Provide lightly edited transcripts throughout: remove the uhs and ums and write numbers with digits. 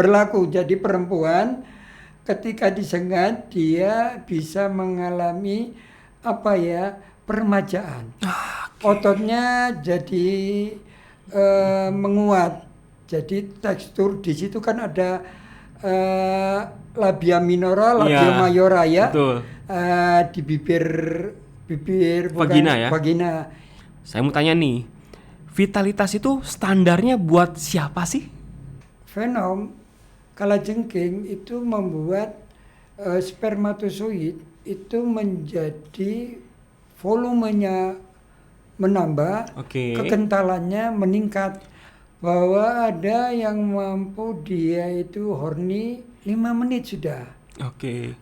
berlaku. Jadi perempuan ketika disengat dia bisa mengalami peremajaan. Ototnya jadi menguat. Jadi tekstur di situ kan ada labia minora, labia mayora ya. Betul. Di bibir Vagina ya. Vagina. Saya mau tanya nih, vitalitas itu standarnya buat siapa sih? Venom kalajengking itu membuat spermatozoid itu menjadi volumenya menambah, kekentalannya meningkat. Bahwa ada yang mampu dia itu horny 5 menit sudah.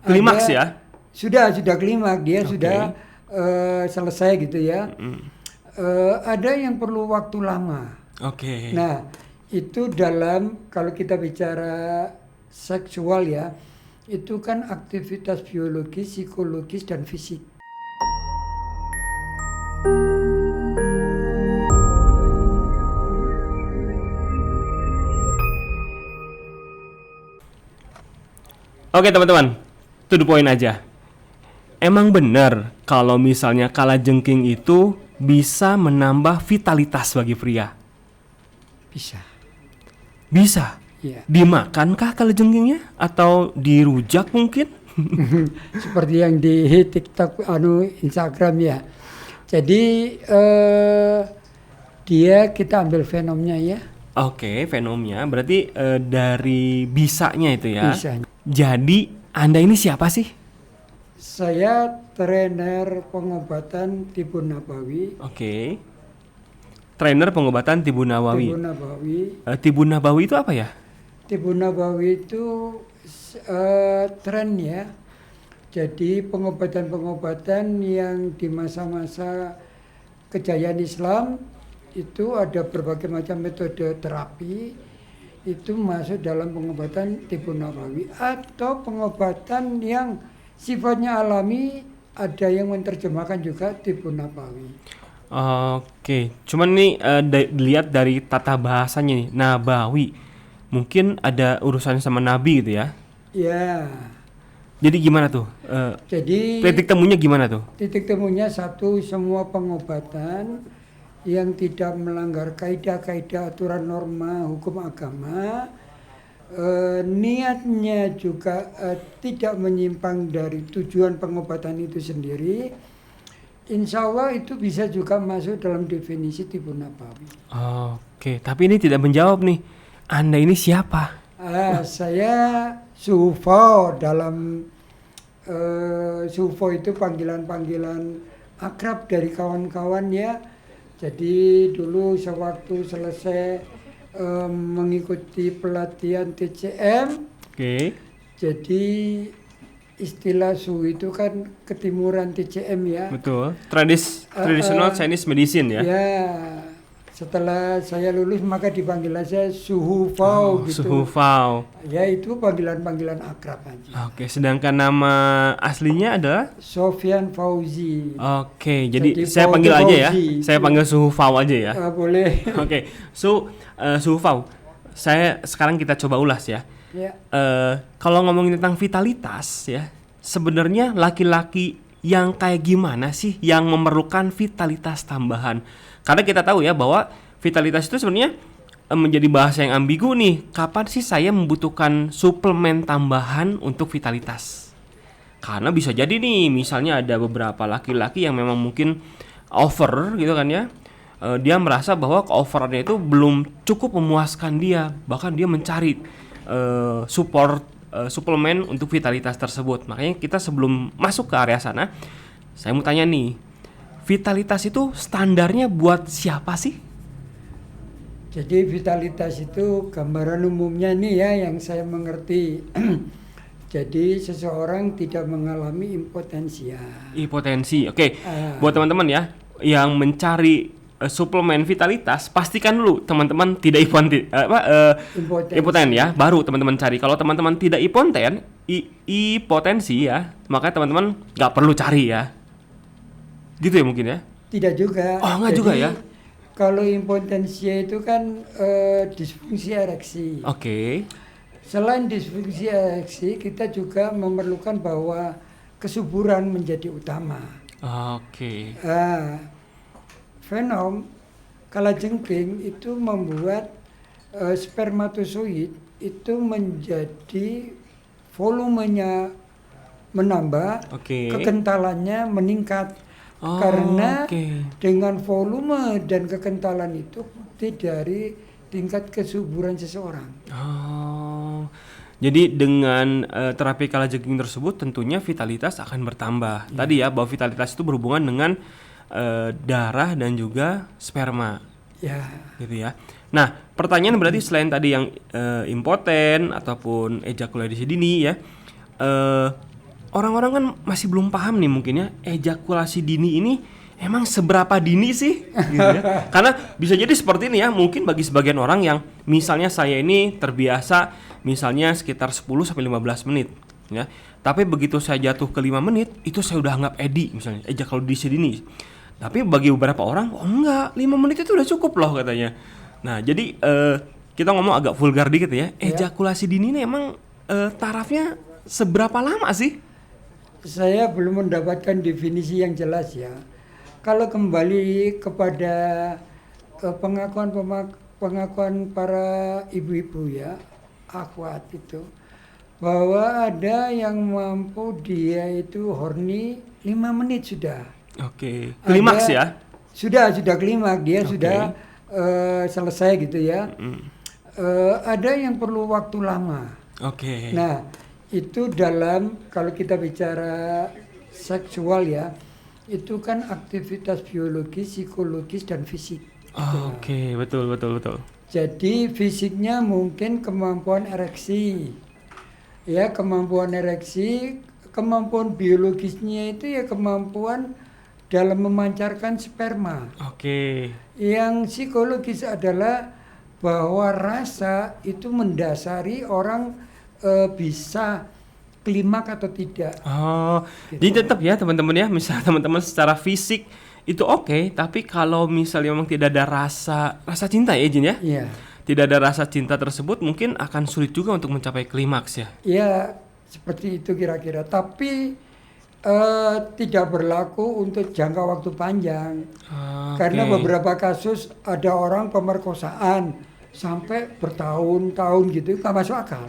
Klimaks ya? Sudah klimaks, dia sudah selesai gitu ya. Ada yang perlu waktu lama. Nah, itu dalam kalau kita bicara seksual ya, itu kan aktivitas biologis, psikologis dan fisik. Oke teman-teman, to the point aja. Emang benar kalau misalnya kalajengking itu bisa menambah vitalitas bagi pria? Bisa? Ya. Dimakankah kalajengkingnya? Atau dirujak mungkin? Seperti yang di TikTok, Instagram ya. Jadi kita ambil fenomnya ya. Fenomnya berarti dari bisanya itu ya. Bisanya. Jadi Anda ini siapa sih? Saya trainer pengobatan Tibun Nabawi. Trainer pengobatan Tibun Nabawi. Tibun Nabawi itu apa ya? Tibun Nabawi itu tren ya. Jadi pengobatan-pengobatan yang di masa-masa kejayaan Islam itu ada berbagai macam metode terapi itu masuk dalam pengobatan Tibun Nabawi, atau pengobatan yang sifatnya alami, ada yang menerjemahkan juga Tibun Nabawi. Cuman nih dilihat dari tata bahasanya nih, Nabawi. Mungkin ada urusannya sama Nabi gitu ya? Ya. Jadi gimana tuh? Jadi titik temunya gimana tuh? Titik temunya satu, semua pengobatan yang tidak melanggar kaidah-kaidah aturan norma hukum agama, niatnya juga tidak menyimpang dari tujuan pengobatan itu sendiri, insya Allah itu bisa juga masuk dalam definisi Tibun Nabawi. Tapi ini tidak menjawab nih. Anda ini siapa? Saya Suhufau. Dalam Suhufau itu panggilan-panggilan akrab dari kawan-kawan ya. Jadi dulu sewaktu selesai mengikuti pelatihan TCM, jadi istilah Su itu kan ketimuran TCM ya. Betul. Traditional Chinese medicine ya. Ya. Setelah saya lulus maka dipanggil saya Suhufau gitu. Suhufau. Ya itu panggilan-panggilan akrab aja. Sedangkan nama aslinya adalah Sofyan Fauzi. Jadi saya panggil aja ya. Saya panggil Suhufau aja ya. Boleh. Suhufau. Sekarang kita coba ulas ya. Kalau ngomongin tentang vitalitas ya, sebenarnya laki-laki yang kayak gimana sih yang memerlukan vitalitas tambahan? Karena kita tahu ya bahwa vitalitas itu sebenarnya menjadi bahasa yang ambigu nih. Kapan sih saya membutuhkan suplemen tambahan untuk vitalitas? Karena bisa jadi nih, misalnya ada beberapa laki-laki yang memang mungkin over gitu kan ya. Dia merasa bahwa overannya itu belum cukup memuaskan dia. Bahkan dia mencari suplemen untuk vitalitas tersebut. Makanya kita sebelum masuk ke area sana, saya mau tanya nih, vitalitas itu standarnya buat siapa sih? Jadi vitalitas itu gambaran umumnya nih ya yang saya mengerti. Jadi seseorang tidak mengalami impotensia. Buat teman-teman ya yang mencari suplemen vitalitas, pastikan dulu teman-teman tidak impoten ya, baru teman-teman cari. Kalau teman-teman tidak impotensi ya, maka teman-teman nggak perlu cari ya. Gitu ya mungkin ya? Tidak juga. Enggak juga ya? Kalau impotensia itu kan disfungsi ereksi. Selain disfungsi ereksi, kita juga memerlukan bahwa kesuburan menjadi utama. Oke. Fenom kalajengking itu membuat spermatozoid itu menjadi volumenya menambah, kekentalannya meningkat. Karena dengan volume dan kekentalan itu bukti dari tingkat kesuburan seseorang. Jadi dengan terapi kalajengking tersebut tentunya vitalitas akan bertambah. Tadi ya bahwa vitalitas itu berhubungan dengan darah dan juga sperma. Ya. Gitu ya. Nah, pertanyaan berarti selain tadi yang impoten ataupun ejakulasi dini ya, orang-orang kan masih belum paham nih mungkin ya, ejakulasi dini ini emang seberapa dini sih? Gitu ya. Karena bisa jadi seperti ini ya, mungkin bagi sebagian orang yang misalnya saya ini terbiasa misalnya sekitar 10-15 menit ya. Tapi begitu saya jatuh ke 5 menit, itu saya udah anggap edi misalnya, ejakulasi dini. Tapi bagi beberapa orang, oh enggak, 5 menit itu udah cukup loh katanya. Nah, jadi kita ngomong agak vulgar dikit ya. Ejakulasi dini ini emang tarafnya seberapa lama sih? Saya belum mendapatkan definisi yang jelas ya. Kalau kembali kepada pengakuan para ibu-ibu ya, akhwat itu, bahwa ada yang mampu dia itu horny 5 menit sudah. Oke. Klimaks ya? Sudah klimaks, dia sudah selesai gitu ya. Ada yang perlu waktu lama. Nah, itu dalam kalau kita bicara seksual ya, itu kan aktivitas biologis, psikologis dan fisik. Betul. Jadi fisiknya mungkin kemampuan ereksi. Ya, kemampuan ereksi, kemampuan biologisnya itu ya kemampuan dalam memancarkan sperma. Yang psikologis adalah bahwa rasa itu mendasari orang bisa klimaks atau tidak. Gitu. Jadi tetap ya teman-teman ya, misalnya teman-teman secara fisik itu tapi kalau misalnya memang tidak ada rasa cinta ya Jin ya? Iya. Tidak ada rasa cinta tersebut mungkin akan sulit juga untuk mencapai klimaks ya? Iya, seperti itu kira-kira. Tapi tidak berlaku untuk jangka waktu panjang. Karena beberapa kasus ada orang pemerkosaan sampai bertahun-tahun gitu, nggak masuk akal.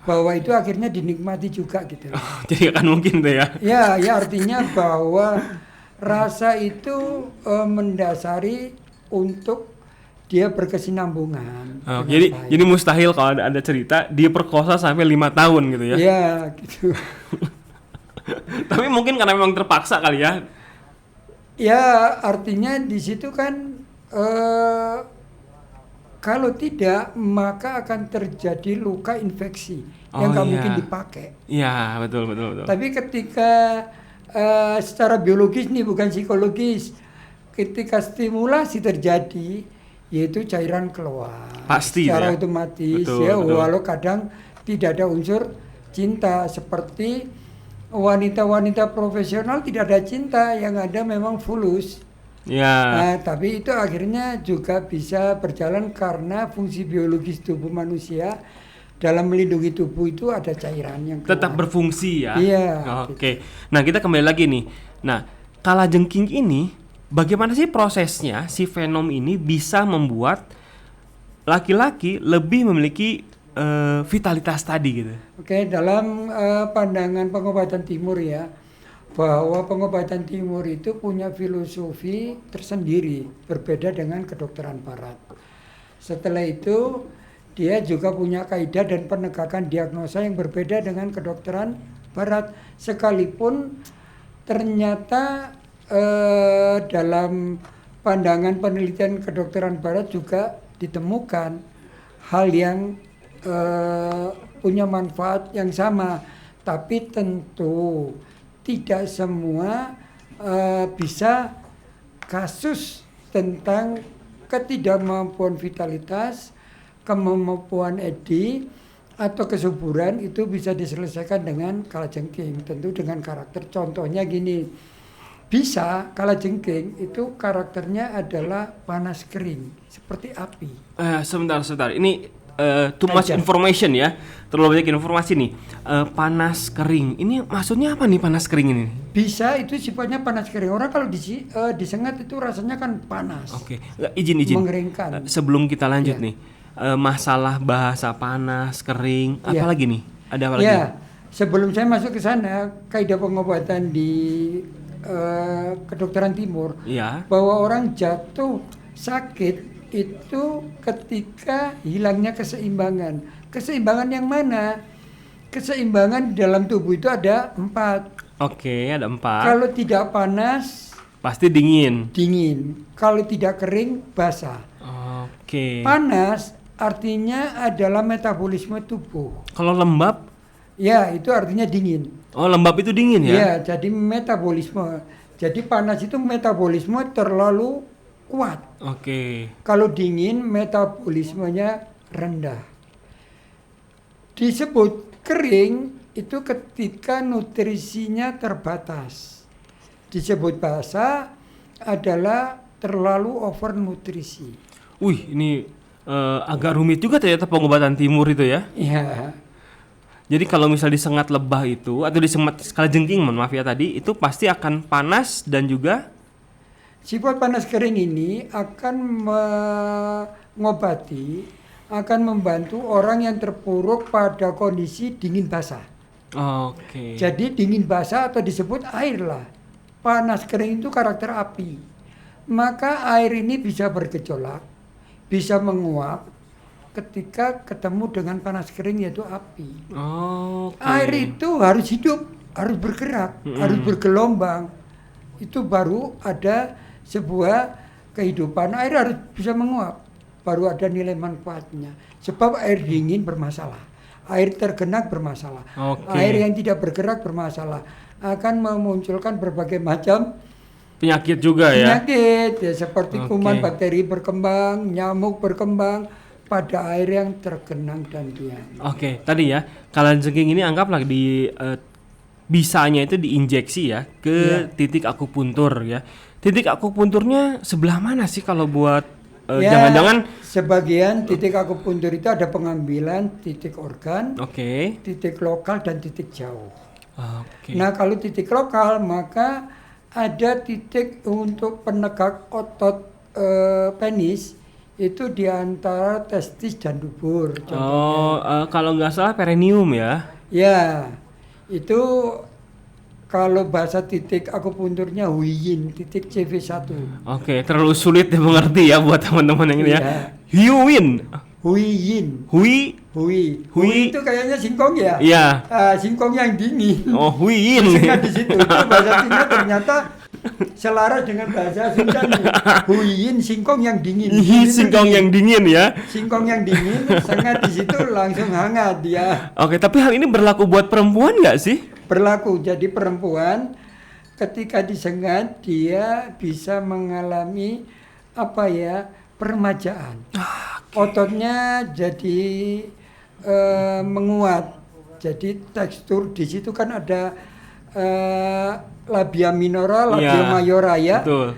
Bahwa itu akhirnya dinikmati juga gitu. Jadi akan mungkin tuh ya? Ya artinya bahwa rasa itu mendasari untuk dia berkesinambungan. Jadi mustahil kalau ada cerita dia perkosa sampai 5 tahun gitu ya? Iya gitu. Tapi mungkin karena memang terpaksa kali ya? Ya artinya di situ kan kalau tidak, maka akan terjadi luka infeksi yang nggak mungkin dipakai. Iya, betul. Tapi ketika secara biologis nih, bukan psikologis, ketika stimulasi terjadi, yaitu cairan keluar. Pasti secara ya? otomatis Betul. Walau kadang tidak ada unsur cinta, seperti wanita-wanita profesional tidak ada cinta, yang ada memang fulus. Nah, tapi itu akhirnya juga bisa berjalan karena fungsi biologis tubuh manusia dalam melindungi tubuh itu ada cairan yang keluar. Tetap berfungsi ya? Iya. Oke. Nah, kita kembali lagi nih. Nah, kalajengking ini bagaimana sih prosesnya si Fenom ini bisa membuat laki-laki lebih memiliki vitalitas tadi gitu? Oke, dalam pandangan pengobatan timur ya, bahwa pengobatan timur itu punya filosofi tersendiri, berbeda dengan kedokteran barat. Setelah itu, dia juga punya kaidah dan penegakan diagnosa yang berbeda dengan kedokteran barat. Sekalipun ternyata dalam pandangan penelitian kedokteran barat juga ditemukan hal yang punya manfaat yang sama, tapi tentu tidak semua bisa kasus tentang ketidakmampuan vitalitas, kemampuan edi atau kesuburan itu bisa diselesaikan dengan kalajengking, tentu dengan karakter. Contohnya gini, bisa kalajengking itu karakternya adalah panas kering seperti api. Sebentar. Ini too much information ya, terlalu banyak informasi nih. Panas kering, ini maksudnya apa nih panas kering ini? Bisa, itu sifatnya panas kering. Orang kalau disengat itu rasanya kan panas. Oke, izin. Mengeringkan. Sebelum kita lanjut nih, masalah bahasa panas kering, apalagi nih? Ada apa lagi? Ya, sebelum saya masuk ke sana, kaidah pengobatan di kedokteran timur, bahwa orang jatuh sakit itu ketika hilangnya keseimbangan. Keseimbangan yang mana? Keseimbangan di dalam tubuh itu ada 4. Oke, ada 4. Kalau tidak panas, pasti dingin. Kalau tidak kering, basah. Oke. Panas artinya adalah metabolisme tubuh. Kalau lembab? Ya, itu artinya dingin. Oh, lembab itu dingin ya? Ya, jadi metabolisme. Jadi panas itu metabolisme terlalu kuat. Oke. Kalau dingin metabolismenya rendah. Disebut kering itu ketika nutrisinya terbatas. Disebut basah adalah terlalu overnutrisi. Wih, ini agak rumit juga ternyata pengobatan timur itu ya? Iya. Jadi kalau misal disengat lebah itu atau disengat kalajengking, maaf ya tadi, itu pasti akan panas dan juga sifat panas kering ini akan mengobati, akan membantu orang yang terpuruk pada kondisi dingin basah. Oke. Jadi dingin basah atau disebut air lah. Panas kering itu karakter api. Maka air ini bisa bergejolak, bisa menguap ketika ketemu dengan panas kering yaitu api. Air itu harus hidup, harus bergerak, harus bergelombang. Itu baru ada sebuah kehidupan. Air harus bisa menguap, baru ada nilai manfaatnya. Sebab air dingin bermasalah, air tergenang bermasalah, air yang tidak bergerak bermasalah, akan memunculkan berbagai macam penyakit juga ya. Penyakit ya, seperti kuman, bakteri berkembang, nyamuk berkembang pada air yang tergenang dan diam. Oke, tadi ya kalajengking ini anggaplah bisanya itu diinjeksi ya ke titik akupuntur ya. Titik akupunturnya sebelah mana sih kalau buat jangan-jangan? Sebagian titik akupuntur itu ada pengambilan titik organ, titik lokal dan titik jauh. Nah kalau titik lokal maka ada titik untuk penegak otot penis itu di antara testis dan dubur. Kalau nggak salah perineum ya? Ya, itu kalau bahasa titik akupunturnya Huiyin, titik CV1. Oke, terlalu sulit dimengerti ya buat teman-teman yang ini ya. Huiyin. Hui itu kayaknya singkong ya? Iya. Singkong yang dingin. Oh, Huiyin. Singkat di situ. Itu bahasa Cina ternyata selaras dengan bahasa Sunda nih. Huiyin, singkong yang dingin. Singkong yang dingin ya. Singkong yang dingin, sengat di situ langsung hangat dia. Oke, tapi hal ini berlaku buat perempuan nggak sih? Berlaku. Jadi perempuan ketika disengat dia bisa mengalami peremajaan. Ototnya jadi menguat. Jadi tekstur di situ kan ada labia minora, labia mayora ya. Betul.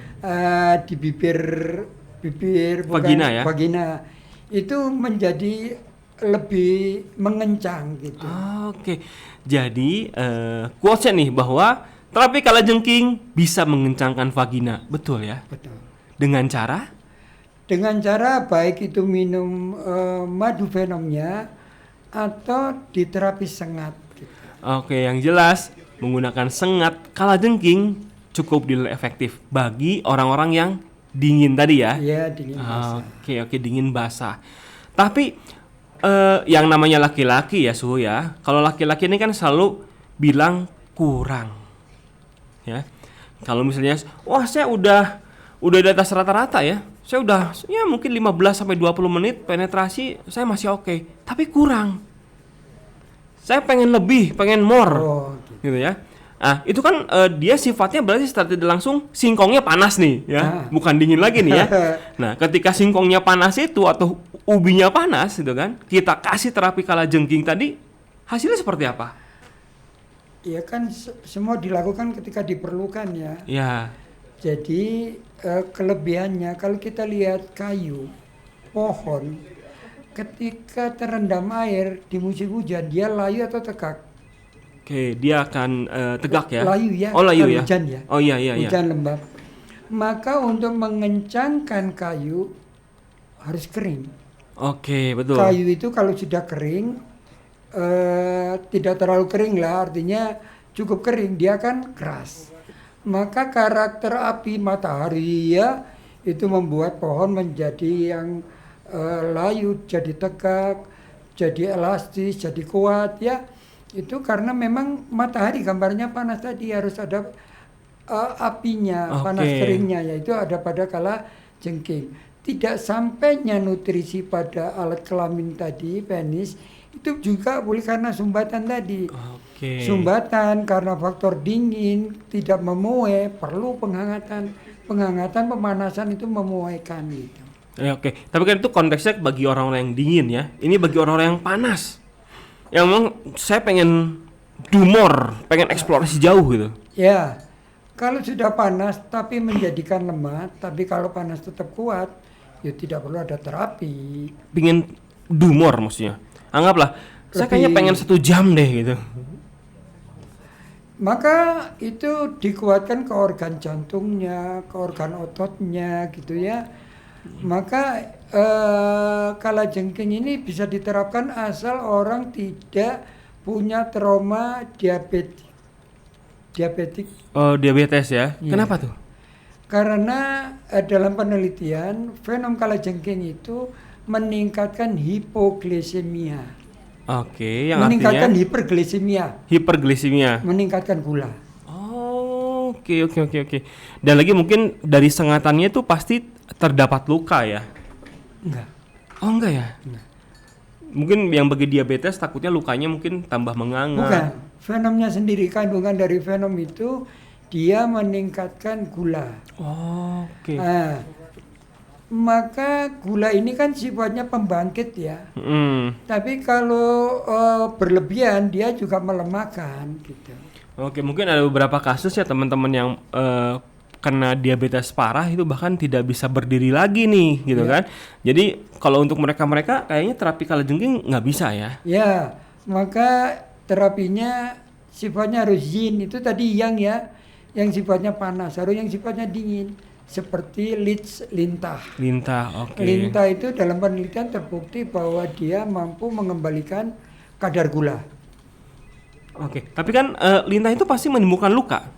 Di bibir vagina ya. Vagina itu menjadi lebih mengencang gitu. Oke. Jadi quotes-nya nih bahwa terapi kalajengking bisa mengencangkan vagina, betul ya? Betul. Dengan cara? Dengan cara baik itu minum madu venomnya atau diterapi sengat. Gitu. Oke, yang jelas menggunakan sengat kalajengking cukup efektif bagi orang-orang yang dingin tadi ya? Iya, dingin basah. Oke, dingin basah. Tapi yang namanya laki-laki ya Suhu ya, kalau laki-laki ini kan selalu bilang kurang ya. Kalau misalnya saya udah di atas rata-rata ya, saya udah ya mungkin 15-20 menit penetrasi saya masih oke, tapi kurang, saya pengen lebih, pengen more gitu ya. Nah itu kan dia sifatnya berarti setelah tidak langsung singkongnya panas nih ya, bukan dingin lagi nih ya. Nah ketika singkongnya panas itu atau ubinya panas gitu kan, kita kasih terapi kalajengking tadi, hasilnya seperti apa? Ya kan semua dilakukan ketika diperlukan ya. Ya. Jadi kelebihannya kalau kita lihat kayu, pohon, ketika terendam air di musim hujan, dia layu atau tegak? Oke, dia akan tegak ya? Layu ya. Oh, layu ya? Hujan ya. Oh iya. Hujan lembab. Maka untuk mengencangkan kayu harus kering. Oke, betul. Kayu itu kalau sudah kering, tidak terlalu kering lah, artinya cukup kering, dia kan keras. Maka karakter api matahari ya itu membuat pohon menjadi yang layu, jadi tegak, jadi elastis, jadi kuat ya. Itu karena memang matahari gambarnya panas tadi, harus ada apinya, panas keringnya, yaitu ada pada kala jengking. Tidak sampainya nutrisi pada alat kelamin tadi, penis, itu juga boleh karena sumbatan tadi. Sumbatan karena faktor dingin, tidak memuai, perlu penghangatan. Pemanasan itu memuaikan gitu. Oke. Tapi kan itu konteksnya bagi orang-orang yang dingin ya. Ini bagi orang-orang yang panas. Yang memang saya pengen pengen eksplorasi jauh gitu. Ya, kalau sudah panas tapi menjadikan lemah, tapi kalau panas tetap kuat, ya tidak perlu ada terapi. Pengen maksudnya. Anggaplah, saya kayaknya pengen 1 jam deh gitu. Maka itu dikuatkan ke organ jantungnya, ke organ ototnya gitu ya. Maka kalajengking ini bisa diterapkan asal orang tidak punya trauma diabetes. Oh, diabetes ya? Iya. Kenapa tuh? Karena dalam penelitian fenom kalajengking itu meningkatkan hipoglikemia. Oke, yang meningkatkan artinya hiperglisemia. Meningkatkan gula. Oh, oke. Dan lagi mungkin dari sengatannya itu pasti terdapat luka ya? Enggak. Oh, enggak ya? Enggak. Mungkin yang bagi diabetes takutnya lukanya mungkin tambah menganga. Bukan. Fenomnya sendiri, kandungan dari fenom itu dia meningkatkan gula. Oh, oke. Nah, maka gula ini kan sifatnya pembangkit ya. Tapi kalau berlebihan dia juga melemahkan gitu. Oke, mungkin ada beberapa kasus ya teman-teman yang kena diabetes parah itu bahkan tidak bisa berdiri lagi nih gitu kan. Jadi kalau untuk mereka kayaknya terapi kalajengking nggak bisa ya. Ya, maka terapinya sifatnya harus yin, itu tadi yang sifatnya panas, harus yang sifatnya dingin. Seperti lintah, oke. Lintah itu dalam penelitian terbukti bahwa dia mampu mengembalikan kadar gula. Oke, tapi kan lintah itu pasti menimbulkan luka.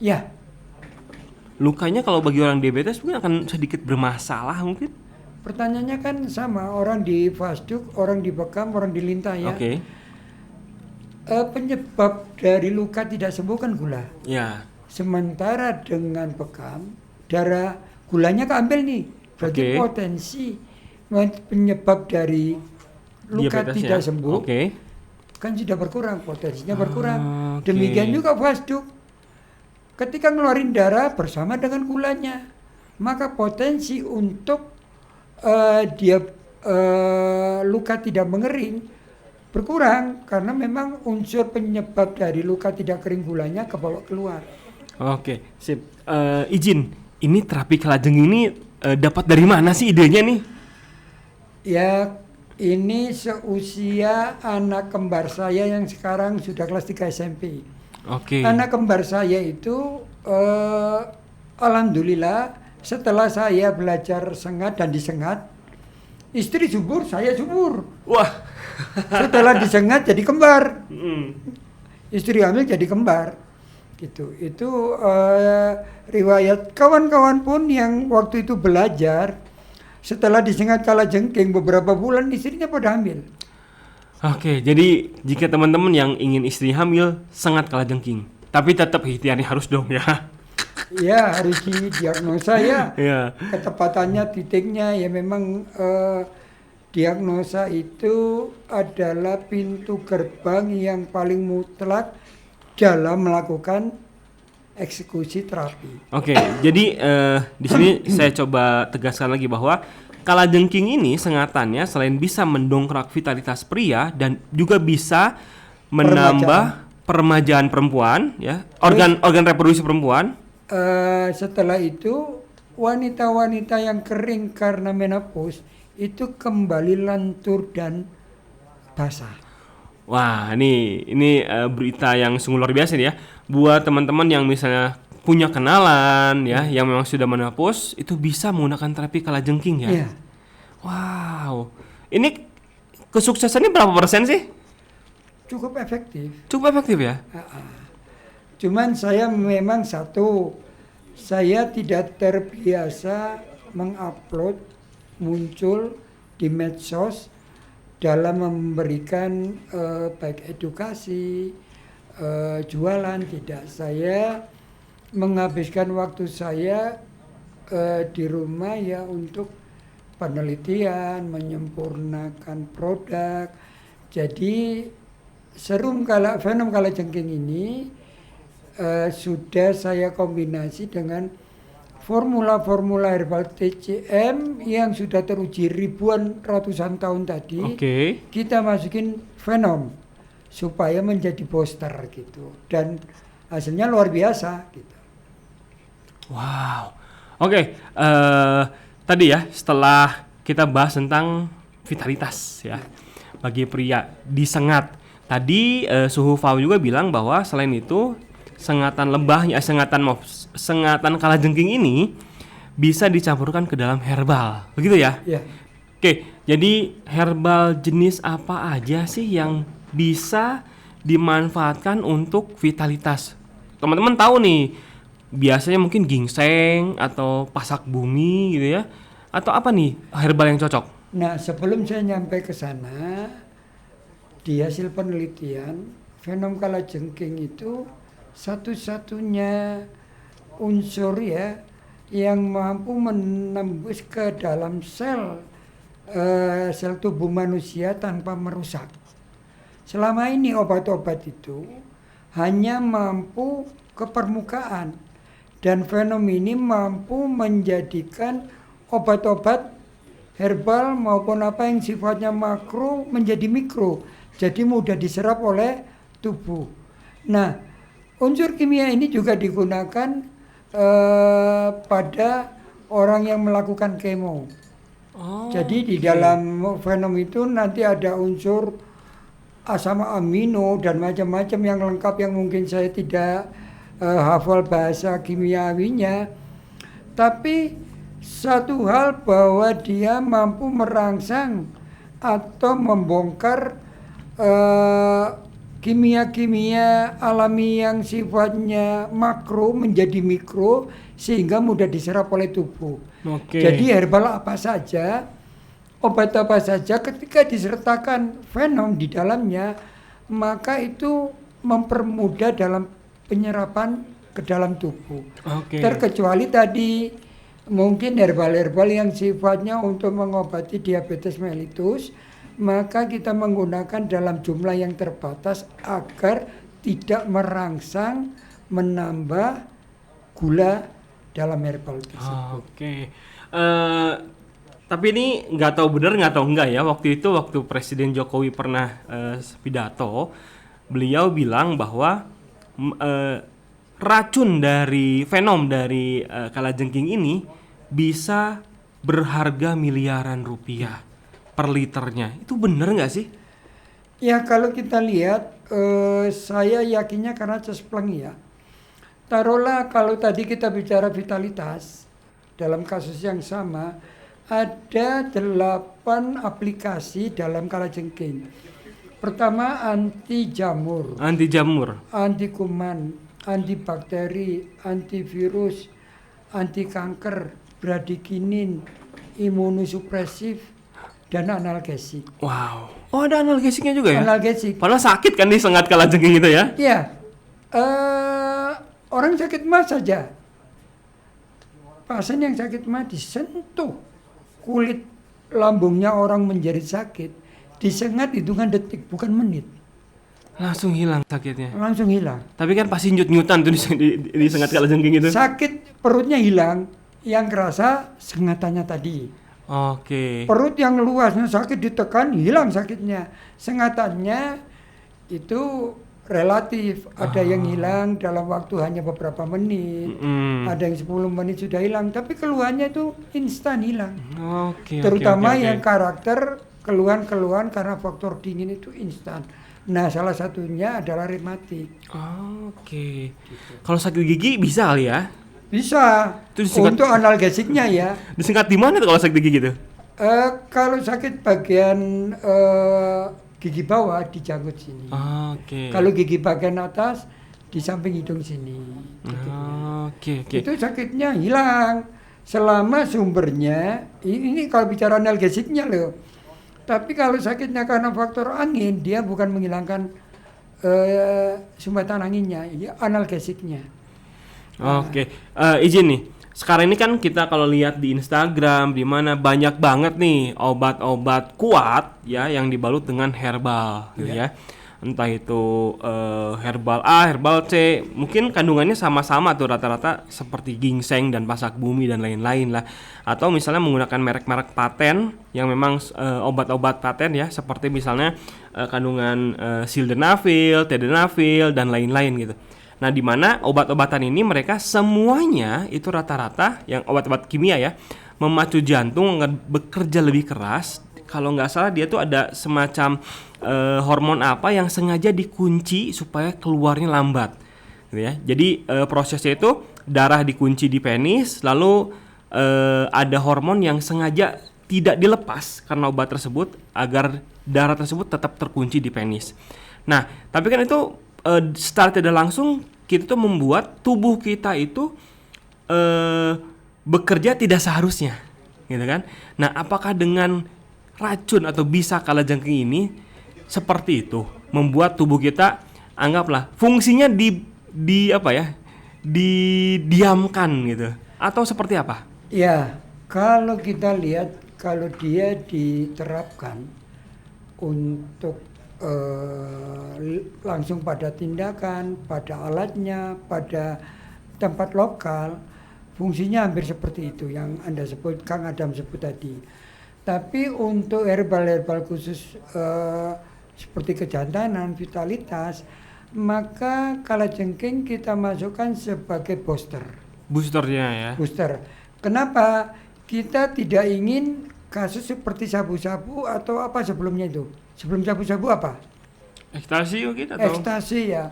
Ya. Lukanya kalau bagi orang diabetes mungkin akan sedikit bermasalah mungkin. Pertanyaannya kan sama, orang di fasduk, orang di bekam, orang di lintah ya. Oke. Penyebab dari luka tidak sembuh kan gula. Ya. Sementara dengan bekam, darah gulanya keambil nih, berarti potensi penyebab dari luka tidak sembuh kan sudah berkurang, potensinya berkurang. Demikian juga fasduk, ketika ngeluarin darah bersama dengan gulanya, maka potensi untuk dia luka tidak mengering berkurang karena memang unsur penyebab dari luka tidak kering gulanya kebawa keluar. Oke, sip. Izin, ini terapi kalajengking ini dapat dari mana sih idenya nih? Ya, ini seusia anak kembar saya yang sekarang sudah kelas 3 SMP. Oke. Anak kembar saya itu, alhamdulillah setelah saya belajar sengat dan disengat, istri subur, saya subur. Wah. Setelah disengat jadi kembar. Istri hamil jadi kembar. Gitu. Itu riwayat kawan-kawan pun yang waktu itu belajar, setelah disengat kalajengking beberapa bulan istrinya pada hamil. Oke, jadi jika teman-teman yang ingin istri hamil, sengat kalajengking. Tapi tetap ikhtiarnya harus dong ya. Ya, harus didiagnosa ya. Ya. Ketepatannya, titiknya ya memang diagnosa itu adalah pintu gerbang yang paling mutlak dalam melakukan eksekusi terapi. Oke, jadi di sini saya coba tegaskan lagi bahwa kalajengking ini sengatannya selain bisa mendongkrak vitalitas pria dan juga bisa menambah peremajaan perempuan, ya, organ reproduksi perempuan. Setelah itu wanita-wanita yang kering karena menopause itu kembali lentur dan basah. Wah, ini berita yang sungguh luar biasa nih ya. Buat teman-teman yang misalnya punya kenalan ya, yang memang sudah menopause, itu bisa menggunakan terapi kalajengking ya. Iya. Wow. Ini kesuksesannya berapa persen sih? Cukup efektif. Cukup efektif ya? Cuman saya memang saya tidak terbiasa mengupload muncul di medsos dalam memberikan baik edukasi, jualan, tidak. Saya menghabiskan waktu saya di rumah ya untuk penelitian, menyempurnakan produk. Jadi fenom kalajengking ini sudah saya kombinasi dengan formula-formula herbal TCM yang sudah teruji ratusan tahun tadi. Kita masukin fenom supaya menjadi booster gitu, dan hasilnya luar biasa gitu. Wow. Tadi ya setelah kita bahas tentang vitalitas ya bagi pria disengat. Tadi Suhu Fau juga bilang bahwa selain itu sengatan kalajengking ini bisa dicampurkan ke dalam herbal, begitu ya? Iya. Oke, jadi herbal jenis apa aja sih yang bisa dimanfaatkan untuk vitalitas? Teman-teman tahu nih, biasanya mungkin ginseng atau pasak bumi gitu ya, atau apa nih herbal yang cocok? Nah, sebelum saya nyampe ke sana, di hasil penelitian, fenom kalajengking itu satu-satunya unsur ya yang mampu menembus ke dalam sel tubuh manusia tanpa merusak. Selama ini obat-obat itu hanya mampu ke permukaan, dan fenom ini mampu menjadikan obat-obat herbal maupun apa yang sifatnya makro menjadi mikro, jadi mudah diserap oleh tubuh. Nah, unsur kimia ini juga digunakan pada orang yang melakukan kemo. Jadi di dalam fenom itu nanti ada unsur asam amino dan macam-macam yang lengkap yang mungkin saya tidak hafal bahasa kimiawinya. Tapi satu hal bahwa dia mampu merangsang atau membongkar kimia-kimia alami yang sifatnya makro menjadi mikro sehingga mudah diserap oleh tubuh. Jadi herbal apa saja, obat apa saja ketika disertakan fenom di dalamnya, maka itu mempermudah dalam penyerapan ke dalam tubuh. Terkecuali tadi mungkin herbal-herbal yang sifatnya untuk mengobati diabetes mellitus, maka kita menggunakan dalam jumlah yang terbatas agar tidak merangsang menambah gula dalam herbal tersebut. Tapi ini nggak tahu benar nggak tahu enggak ya, waktu Presiden Jokowi pernah pidato, beliau bilang bahwa racun dari fenom dari kalajengking ini bisa berharga miliaran rupiah per liternya. Itu benar nggak sih? Ya, kalau kita lihat, saya yakinnya karena cespleng ya. Taruhlah kalau tadi kita bicara vitalitas, dalam kasus yang sama, ada 8 aplikasi dalam kalajengking. Pertama, anti jamur, anti kuman, anti bakteri, antivirus, anti kanker, bradikinin, imunosupresif, dan analgesik. Wow. Oh, ada analgesiknya juga ya? Analgesik. Padahal sakit kan disengat kalajengking itu ya? Iya. Orang sakit mah saja. Pasien yang sakit mah disentuh kulit lambungnya orang menjadi sakit, disengat hitungan detik bukan menit. Langsung hilang sakitnya. Langsung hilang. Tapi kan pasti nyut-nyutan tuh disengat kalajengking itu. Sakit perutnya hilang, yang kerasa sengatannya tadi. Perut yang luasnya sakit ditekan, hilang sakitnya. Sengatannya itu relatif, ada yang hilang dalam waktu hanya beberapa menit, ada yang 10 menit sudah hilang, tapi keluhannya itu instan hilang. Terutama yang karakter keluhan-keluhan karena faktor dingin itu instan. Nah, salah satunya adalah rematik. Gitu. Kalau sakit gigi bisa kali ya? Bisa. Untuk analgesiknya ya. Disingkat di mana tuh kalau sakit gigi gitu? Kalau sakit bagian gigi bawah di janggut sini. Kalau gigi bagian atas di samping hidung sini. Itu sakitnya hilang selama sumbernya. Ini kalau bicara analgesiknya loh. Tapi kalau sakitnya karena faktor angin, dia bukan menghilangkan sumbatan anginnya, ini analgesiknya. Izin nih. Sekarang ini kan kita kalau lihat di Instagram di mana banyak banget nih obat-obat kuat ya yang dibalut dengan herbal gitu ya. Entah itu herbal A, herbal C, mungkin kandungannya sama-sama tuh rata-rata seperti ginseng dan pasak bumi dan lain-lain lah. Atau misalnya menggunakan merek-merek paten yang memang obat-obat paten ya, seperti misalnya kandungan sildenafil, tadalafil dan lain-lain gitu. Nah, di mana obat-obatan ini mereka semuanya itu rata-rata yang obat-obat kimia ya, memacu jantung bekerja lebih keras. Kalau nggak salah dia tuh ada semacam hormon apa yang sengaja dikunci supaya keluarnya lambat, gitu ya. Jadi prosesnya itu darah dikunci di penis, lalu ada hormon yang sengaja tidak dilepas karena obat tersebut agar darah tersebut tetap terkunci di penis. Nah, tapi kan itu secara tidak langsung kita tuh membuat tubuh kita itu bekerja tidak seharusnya, gitu kan? Nah, apakah dengan racun atau bisa kalajengking ini seperti itu membuat tubuh kita anggaplah fungsinya didiamkan gitu atau seperti apa? Ya, kalau kita lihat kalau dia diterapkan untuk langsung pada tindakan, pada alatnya, pada tempat lokal, fungsinya hampir seperti itu yang Anda sebut, Kang Adam sebut tadi. Tapi untuk herbal-herbal khusus seperti kejantanan, vitalitas, maka kalajengking kita masukkan sebagai booster. Boosternya ya? Booster. Kenapa? Kita tidak ingin kasus seperti sabu-sabu atau apa sebelumnya itu. Sebelum sabu-sabu apa? Ekstasi mungkin atau? Ekstasi ya.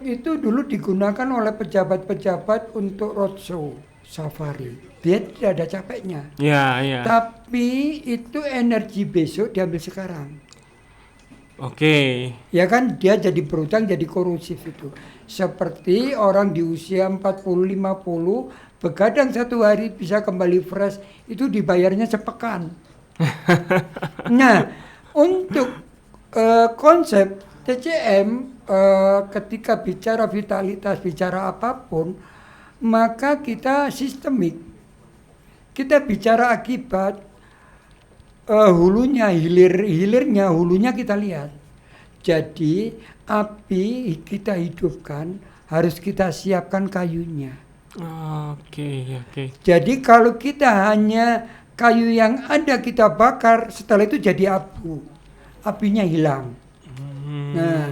Itu dulu digunakan oleh pejabat-pejabat untuk roadshow, safari. Dia tidak ada capeknya. Iya. Tapi itu energi besok diambil sekarang. Oke. Ya kan dia jadi berutang, jadi korosif itu. Seperti orang di usia 40-50 begadang 1 hari bisa kembali fresh, itu dibayarnya sepekan. Nah, untuk konsep TCM ketika bicara vitalitas, bicara apapun, maka kita sistemik. Kita bicara akibat, hulunya, hilirnya, hulunya kita lihat. Jadi api kita hidupkan, harus kita siapkan kayunya. Oke. Jadi kalau kita hanya kayu yang ada kita bakar, setelah itu jadi abu, apinya hilang. Nah,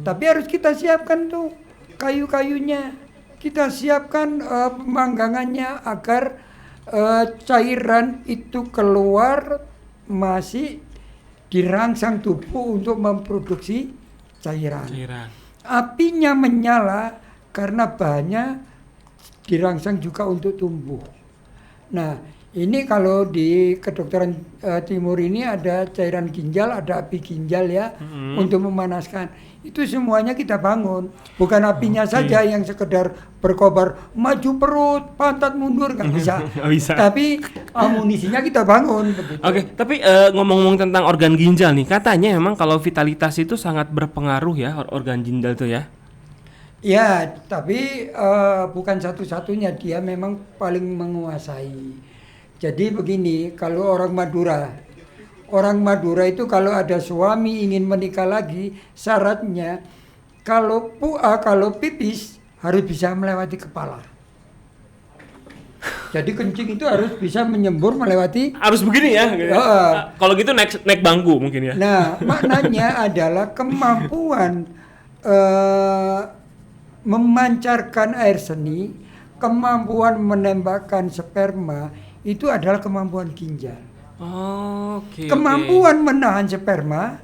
tapi harus kita siapkan tuh kayu-kayunya, kita siapkan pemanggangannya agar cairan itu keluar masih dirangsang tubuh untuk memproduksi cairan. Apinya menyala karena bahannya dirangsang juga untuk tumbuh. Nah, ini kalau di kedokteran timur ini ada cairan ginjal, ada api ginjal ya, untuk memanaskan. Itu semuanya kita bangun. Bukan apinya saja yang sekedar berkobar, maju perut, pantat mundur, nggak bisa. Tapi amunisinya kita bangun. Oke, tapi ngomong-ngomong tentang organ ginjal nih, katanya memang kalau vitalitas itu sangat berpengaruh ya, organ ginjal itu ya? Ya, tapi bukan satu-satunya, dia memang paling menguasai. Jadi begini, kalau orang Madura itu kalau ada suami ingin menikah lagi, syaratnya kalau pipis harus bisa melewati kepala. Jadi kencing itu harus bisa menyembur melewati. Harus begini ya? Kalau gitu naik bangku mungkin ya? Nah, maknanya adalah kemampuan memancarkan air seni, kemampuan menembakkan sperma itu adalah kemampuan ginjal. Kemampuan menahan sperma,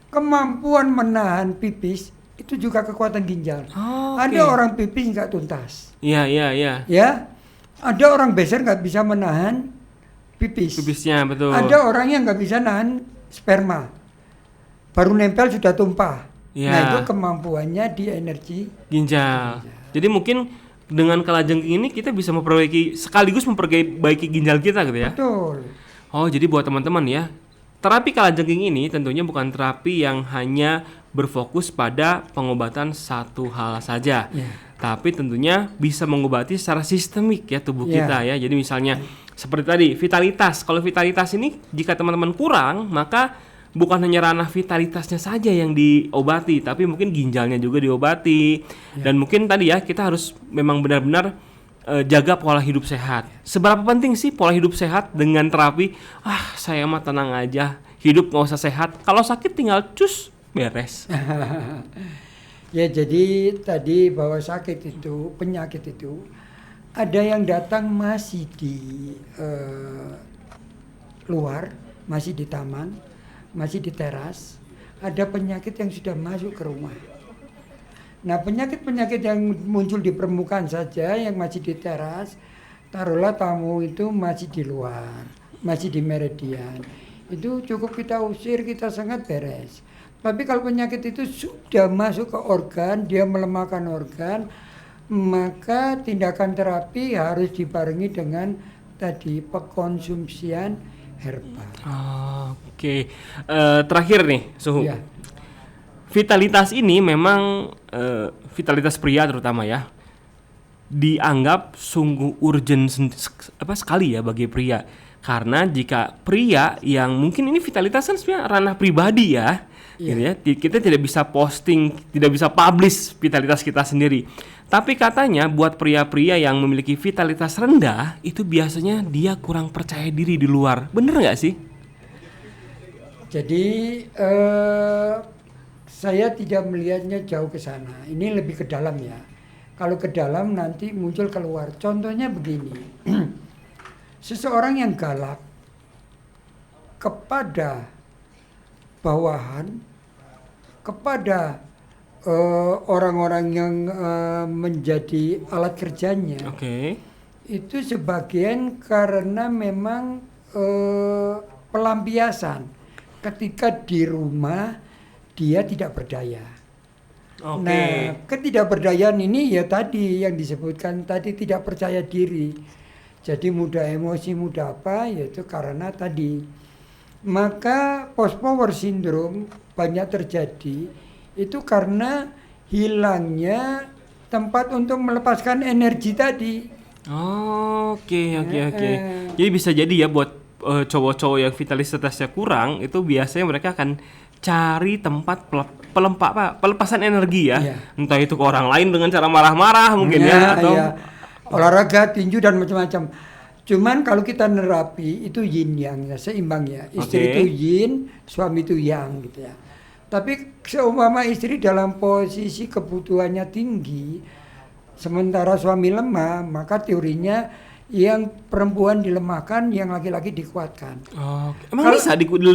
kemampuan menahan pipis itu juga kekuatan ginjal. Ada orang pipis nggak tuntas. Iya. Ya, ada orang beser nggak bisa menahan pipisnya, betul. Ada orang yang nggak bisa nahan sperma, baru nempel sudah tumpah. Ya. Nah itu kemampuannya di energi ginjal. Jadi mungkin dengan kalajengking ini kita bisa sekaligus memperbaiki ginjal kita gitu ya. Betul. Oh, jadi buat teman-teman ya, terapi kalajengking ini tentunya bukan terapi yang hanya berfokus pada pengobatan satu hal saja. Tapi tentunya bisa mengobati secara sistemik ya tubuh kita ya. Jadi misalnya seperti tadi vitalitas. Kalau vitalitas ini jika teman-teman kurang, maka bukan hanya ranah vitalitasnya saja yang diobati, tapi mungkin ginjalnya juga diobati. Dan mungkin tadi ya kita harus memang benar-benar jaga pola hidup sehat. Seberapa penting sih pola hidup sehat dengan terapi? Saya mah tenang aja, hidup nggak usah sehat. Kalau sakit tinggal cus beres. Ya jadi tadi bahwa sakit itu, penyakit itu ada yang datang masih di luar, masih di taman, masih di teras. Ada penyakit yang sudah masuk ke rumah. Nah penyakit-penyakit yang muncul di permukaan saja, yang masih di teras, taruhlah tamu itu masih di luar, masih di meridian, itu cukup kita usir, kita sangat beres. Tapi kalau penyakit itu sudah masuk ke organ, dia melemahkan organ, maka tindakan terapi harus dibarengi dengan tadi pengkonsumsian herbal. Oke. Terakhir nih, Suhu. Ya. Vitalitas ini memang vitalitas pria terutama ya, dianggap sungguh urgent sekali ya bagi pria. Karena jika pria yang mungkin ini vitalitas kan sebenarnya ranah pribadi ya, gitu ya. Kita tidak bisa posting, tidak bisa publish vitalitas kita sendiri. Tapi katanya buat pria-pria yang memiliki vitalitas rendah itu biasanya dia kurang percaya diri di luar. Bener nggak sih? Jadi saya tidak melihatnya jauh ke sana. Ini lebih ke dalam ya. Kalau ke dalam nanti muncul keluar. Contohnya begini. Seseorang yang galak kepada bawahan, kepada orang-orang yang menjadi alat kerjanya. Itu sebagian karena memang pelampiasan. Ketika di rumah dia tidak berdaya. Nah, ketidakberdayaan ini ya tadi yang disebutkan tadi, tidak percaya diri. Jadi mudah emosi, mudah apa, yaitu karena tadi. Maka post power syndrome banyak terjadi itu karena hilangnya tempat untuk melepaskan energi tadi. Oke. Jadi bisa jadi ya buat cowok-cowok yang vitalitasnya kurang itu biasanya mereka akan cari tempat pelepasan energi ya. Entah itu ke orang lain dengan cara marah-marah mungkin atau olahraga, tinju dan macam-macam. Cuman kalau kita nerapi itu yin yang ya, seimbang ya. Istri itu yin, suami itu yang gitu ya. Tapi seumpama istri dalam posisi kebutuhannya tinggi, sementara suami lemah, maka teorinya yang perempuan dilemahkan, yang laki-laki dikuatkan. Emang bisa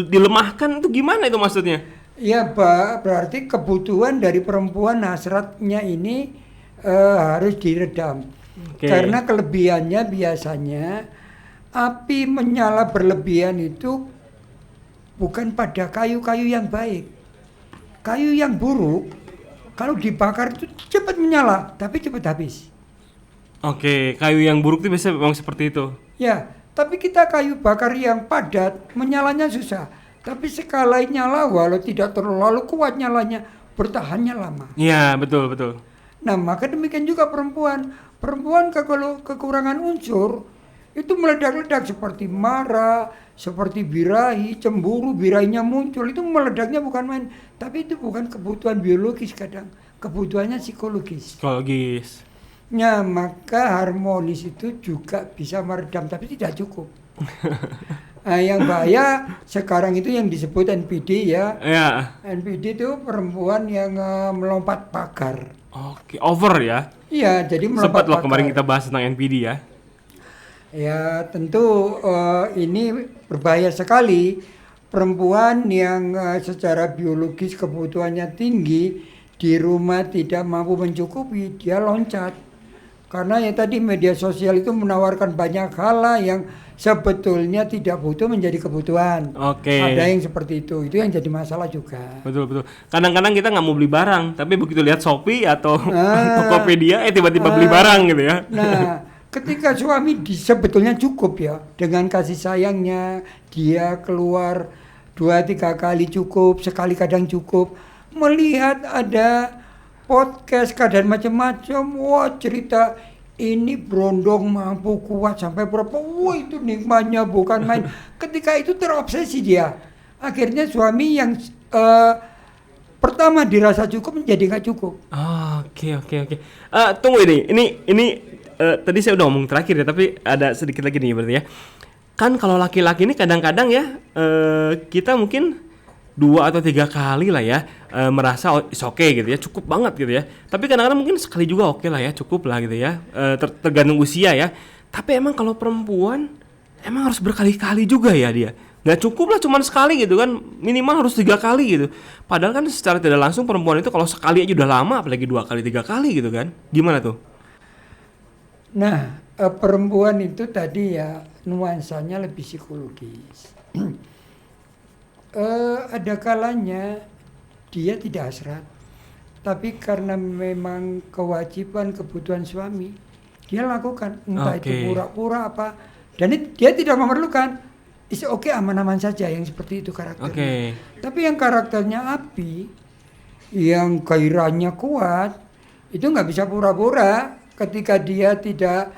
dilemahkan itu gimana itu maksudnya? Ya Pak, berarti kebutuhan dari perempuan hasratnya ini harus diredam. Karena kelebihannya biasanya api menyala berlebihan itu bukan pada kayu-kayu yang baik. Kayu yang buruk kalau dibakar itu cepat menyala tapi cepat habis. Kayu yang buruk itu biasanya memang seperti itu. Ya, tapi kita kayu bakar yang padat menyalanya susah. Tapi sekali nyala walau tidak terlalu kuat nyalanya, bertahannya lama. Iya, betul. Nah, maka demikian juga perempuan. Perempuan kalau kekurangan unsur itu meledak-ledak seperti marah, seperti birahi, cemburu, birahinya muncul. Itu meledaknya bukan main, tapi itu bukan kebutuhan biologis kadang. Kebutuhannya psikologis. Nah, maka harmonis itu juga bisa meredam, tapi tidak cukup. Yang bahaya sekarang itu yang disebut NPD ya. Ya. NPD itu perempuan yang melompat pagar. Oke, over ya. Iya, jadi melompat Sempat loh pagar. kemarin kita bahas tentang NPD ya. Ya, tentu ini berbahaya sekali. Perempuan yang secara biologis kebutuhannya tinggi, di rumah tidak mampu mencukupi, dia loncat. Karena ya tadi media sosial itu menawarkan banyak hal yang sebetulnya tidak butuh menjadi kebutuhan. Oke. Ada yang seperti itu yang jadi masalah juga. Betul. Kadang-kadang kita nggak mau beli barang, tapi begitu lihat Shopee atau Tokopedia, tiba-tiba beli barang gitu ya. Nah, ketika suami sebetulnya cukup ya, dengan kasih sayangnya, dia keluar 2-3 kali cukup, sekali kadang cukup. Melihat ada podcast kadang macam-macam, wah cerita ini berondong mampu kuat sampai berapa, wah itu nikmatnya bukan main. Ketika itu terobsesi dia, akhirnya suami yang pertama dirasa cukup menjadi nggak cukup. Oke. Tunggu ini tadi saya udah ngomong terakhir ya, tapi ada sedikit lagi nih berarti ya. Kan kalau laki-laki ini kadang-kadang ya kita mungkin 2 atau 3 kali lah ya merasa it's okay gitu ya, cukup banget gitu ya. Tapi kadang-kadang mungkin sekali juga oke lah ya, cukup lah gitu ya. Tergantung usia ya. Tapi emang kalau perempuan emang harus berkali-kali juga ya dia. Nggak cukup lah cuman sekali gitu kan, minimal harus 3 kali gitu. Padahal kan secara tidak langsung perempuan itu kalau sekali aja udah lama, apalagi 2 kali 3 kali gitu kan. Gimana tuh? Nah, perempuan itu tadi ya nuansanya lebih psikologis. Ada kalanya dia tidak hasrat, tapi karena memang kewajiban kebutuhan suami, dia lakukan, entah itu pura-pura apa, dan dia tidak memerlukan. Is oke, aman-aman saja yang seperti itu karakternya. Tapi yang karakternya api, yang gairahnya kuat, itu nggak bisa pura-pura. Ketika dia tidak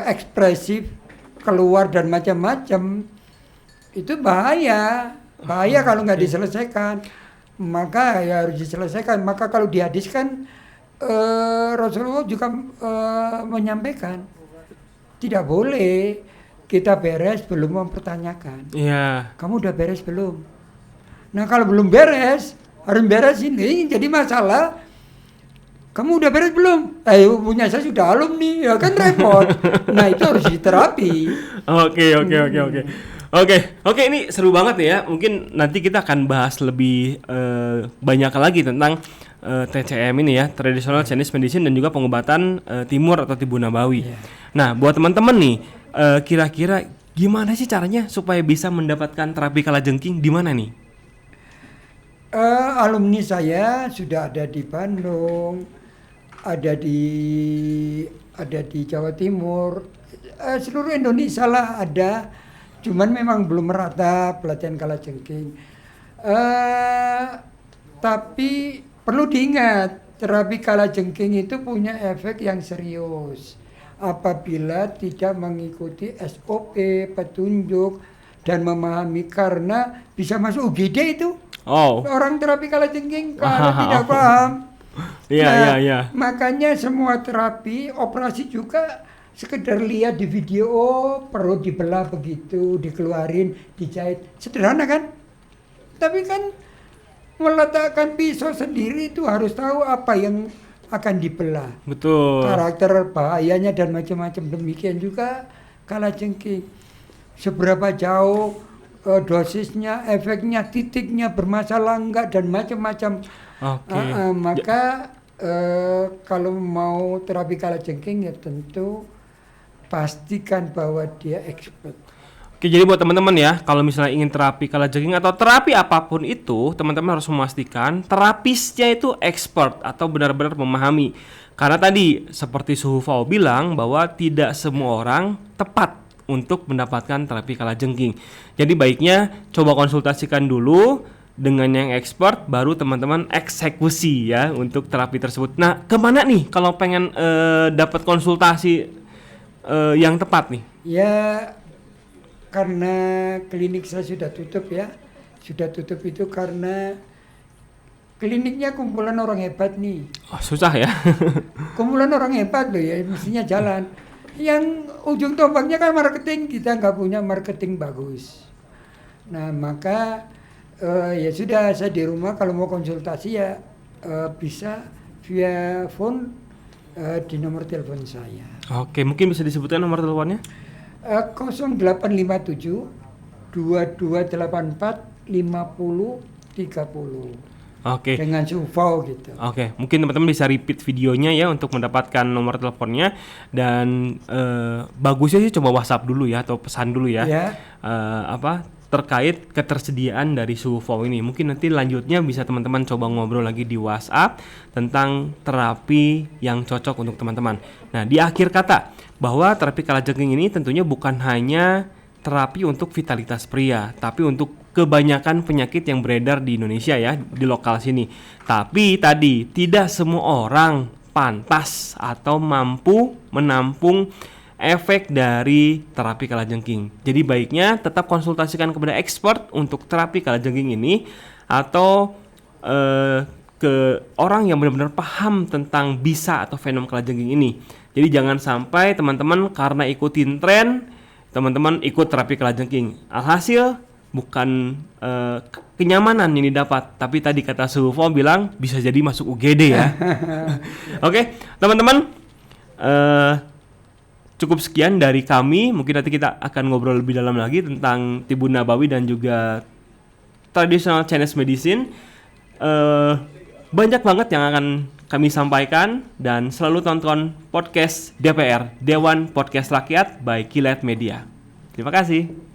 ekspresif, keluar dan macam-macam, itu bahaya kalau nggak diselesaikan. Maka ya harus diselesaikan. Maka kalau di hadis kan Rasulullah juga menyampaikan tidak boleh kita beres belum mempertanyakan. Iya. Kamu udah beres belum? Nah kalau belum beres, harus beres ini jadi masalah. Kamu udah beres belum? Punya saya sudah alumni, ya kan repot. Nah itu harus diterapi. Oke, ini seru banget ya. Mungkin nanti kita akan bahas lebih banyak lagi tentang TCM ini ya, Traditional Chinese Medicine, dan juga pengobatan Timur atau Tibu Nabawi. Yeah. Nah, buat teman-teman nih, kira-kira gimana sih caranya supaya bisa mendapatkan terapi kalajengking di mana nih? Alumni saya sudah ada di Bandung, ada di Jawa Timur, seluruh Indonesia lah ada. Cuman memang belum merata pelatihan kalajengking. Tapi perlu diingat, terapi kalajengking itu punya efek yang serius apabila tidak mengikuti SOP, petunjuk, dan memahami, karena bisa masuk UGD itu. Orang terapi kalajengking karena tidak paham. Iya. Makanya semua terapi, operasi juga sekedar lihat di video, perut dibelah begitu, dikeluarin, dijahit, sederhana kan? Tapi kan meletakkan pisau sendiri itu harus tahu apa yang akan dibelah. Betul. Karakter bahayanya dan macam-macam. Demikian juga kalajengking. Seberapa jauh dosisnya, efeknya, titiknya bermasalah enggak dan macam-macam. Maka kalau mau terapi kalajengking ya tentu pastikan bahwa dia expert. Oke, jadi buat teman-teman ya, kalau misalnya ingin terapi kalajengking atau terapi apapun itu, teman-teman harus memastikan terapisnya itu expert atau benar-benar memahami. Karena tadi seperti Suhufau bilang bahwa tidak semua orang tepat untuk mendapatkan terapi kalajengking. Jadi baiknya coba konsultasikan dulu dengan yang expert, baru teman-teman eksekusi ya untuk terapi tersebut. Nah, kemana nih kalau pengen dapat konsultasi yang tepat nih? Ya, karena klinik saya sudah tutup ya. Sudah tutup itu karena kliniknya kumpulan orang hebat nih. Susah ya. Kumpulan orang hebat loh ya, mestinya jalan. yang ujung tombaknya kan marketing, kita nggak punya marketing bagus. Nah maka ya sudah, saya di rumah kalau mau konsultasi ya bisa via phone di nomor telepon saya. Oke, mungkin bisa disebutkan nomor teleponnya? 0857 2284 50 30. Oke. Dengan Sufau gitu. Oke, mungkin teman-teman bisa repeat videonya ya untuk mendapatkan nomor teleponnya, dan bagusnya sih coba WhatsApp dulu ya atau pesan dulu ya. Ya. Terkait ketersediaan dari Sufau ini. Mungkin nanti lanjutnya bisa teman-teman coba ngobrol lagi di WhatsApp tentang terapi yang cocok untuk teman-teman. Nah, di akhir kata bahwa terapi kalajengking ini tentunya bukan hanya terapi untuk vitalitas pria, tapi untuk kebanyakan penyakit yang beredar di Indonesia ya, di lokal sini. Tapi tadi tidak semua orang pantas atau mampu menampung efek dari terapi kalajengking. Jadi baiknya tetap konsultasikan kepada expert untuk terapi kalajengking ini, atau ke orang yang benar-benar paham tentang bisa atau fenom kalajengking ini. Jadi jangan sampai teman-teman karena ikutin tren, teman-teman ikut terapi kalajengking. Alhasil bukan kenyamanan yang didapat, tapi tadi kata Sufo bilang bisa jadi masuk UGD ya. Oke, teman-teman, cukup sekian dari kami. Mungkin nanti kita akan ngobrol lebih dalam lagi tentang Tibun Nabawi dan juga traditional Chinese medicine. Banyak banget yang akan kami sampaikan, dan selalu tonton podcast DPR, Dewan Podcast Rakyat by Kilat Media. Terima kasih.